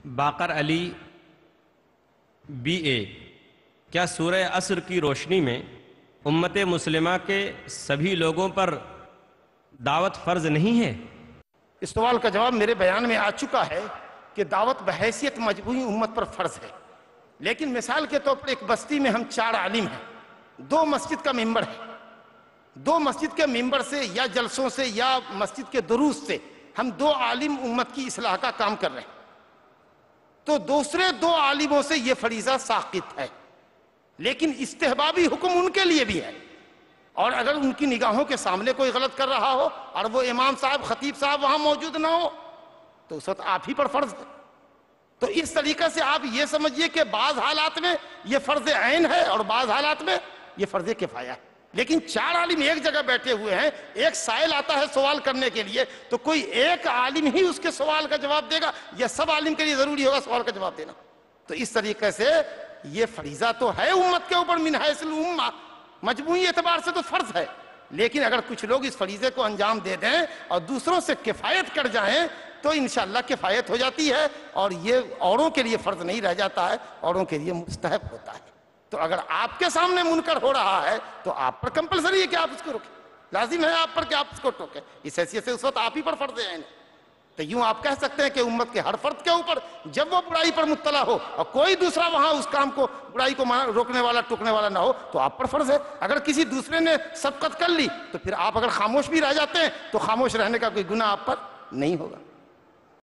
باقر علی BA، کیا سورہ عصر کی روشنی میں امت مسلمہ کے سبھی لوگوں پر دعوت فرض نہیں ہے؟ اس سوال کا جواب میرے بیان میں آ چکا ہے کہ دعوت بحیثیت مجموعی امت پر فرض ہے، لیکن مثال کے طور پر ایک بستی میں ہم 4 عالم ہیں، 2 مسجد کا ممبر ہے، 2 مسجد کے ممبر سے یا جلسوں سے یا مسجد کے دروس سے ہم 2 عالم امت کی اصلاح کا کام کر رہے ہیں، تو دوسرے 2 عالموں سے یہ فریضہ ساقط ہے، لیکن استحبابی حکم ان کے لیے بھی ہے، اور اگر ان کی نگاہوں کے سامنے کوئی غلط کر رہا ہو اور وہ امام صاحب خطیب صاحب وہاں موجود نہ ہو تو اس وقت آپ ہی پر فرض ہے۔ تو اس طریقے سے آپ یہ سمجھیے کہ بعض حالات میں یہ فرض عین ہے اور بعض حالات میں یہ فرض کفایہ ہے، لیکن 4 عالم ایک جگہ بیٹھے ہوئے ہیں، ایک سائل آتا ہے سوال کرنے کے لیے تو کوئی ایک عالم ہی اس کے سوال کا جواب دے گا یا سب عالم کے لیے ضروری ہوگا سوال کا جواب دینا؟ تو اس طریقے سے یہ فریضہ تو ہے امت کے اوپر من حیث الامہ، مجموعی اعتبار سے تو فرض ہے، لیکن اگر کچھ لوگ اس فریضے کو انجام دے دیں اور دوسروں سے کفایت کر جائیں تو انشاءاللہ کفایت ہو جاتی ہے اور یہ اوروں کے لیے فرض نہیں رہ جاتا ہے، اوروں کے لیے مستحب ہوتا ہے۔ تو اگر آپ کے سامنے منکر ہو رہا ہے تو آپ پر کمپلسری ہے کہ آپ اس کو روکیں، لازم ہے آپ پر کہ آپ اس کو ٹوکیں، اس حیثیت سے اس وقت آپ ہی پر فرض ہے۔ تو یوں آپ کہہ سکتے ہیں کہ امت کے ہر فرد کے اوپر جب وہ برائی پر مطلع ہو اور کوئی دوسرا وہاں اس کام کو برائی کو روکنے والا ٹوکنے والا نہ ہو تو آپ پر فرض ہے۔ اگر کسی دوسرے نے سبقت کر لی تو پھر آپ اگر خاموش بھی رہ جاتے ہیں تو خاموش رہنے کا کوئی گناہ آپ پر نہیں ہوگا۔